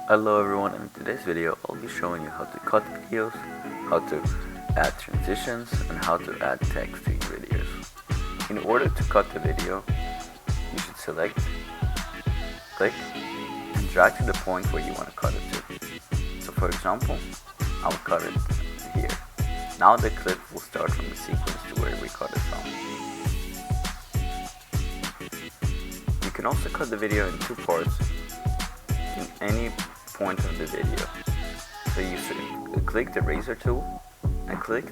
Hello everyone, in today's video I'll be showing you how to cut videos, how to add transitions, and how to add text to your videos. In order to cut the video, you should select, click, and drag to the point where you want to cut it to. So for example, I'll cut it here. Now the clip will start from the sequence to where we cut it from. You can also cut the video in two parts in any point of the video. So you should click the razor tool and click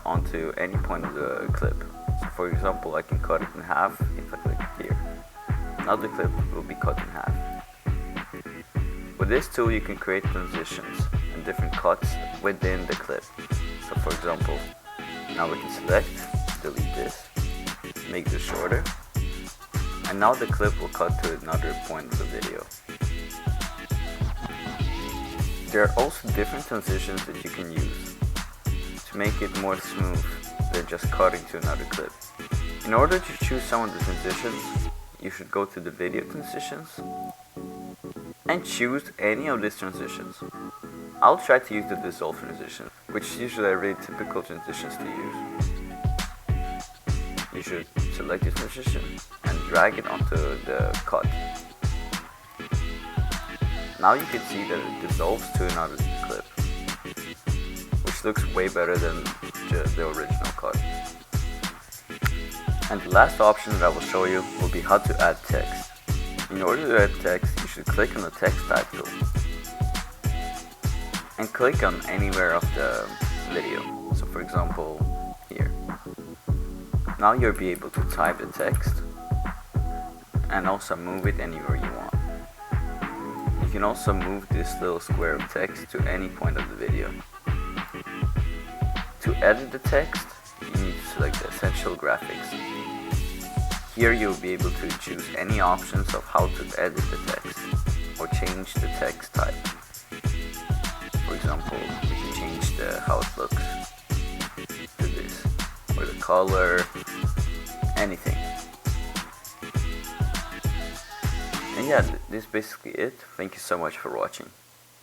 onto any point of the clip. So for example, I can cut it in half if I click here. Now the clip will be cut in half. With this tool you can create transitions and different cuts within the clip. So for example, now we can select, delete this, make this shorter, and now the clip will cut to another point of the video. There are also different transitions that you can use to make it more smooth than just cutting to another clip. In order to choose some of the transitions, you should go to the video transitions and choose any of these transitions. I'll try to use the dissolve transition, which usually are really typical transitions to use. You should select this transition and drag it onto the cut. Now you can see that it dissolves to another clip, which looks way better than the original cut. And the last option that I will show you will be how to add text. In order to add text, you should click on the text type tool and click on anywhere of the video. So for example, here. Now you'll be able to type the text and also move it anywhere you want. You can also move this little square of text to any point of the video. To edit the text, you need to select the Essential Graphics. Here you'll be able to choose any options of how to edit the text or change the text type. For example, we can change how it looks to this, or the color, anything. And yeah, this is basically it. Thank you so much for watching.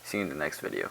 See you in the next video.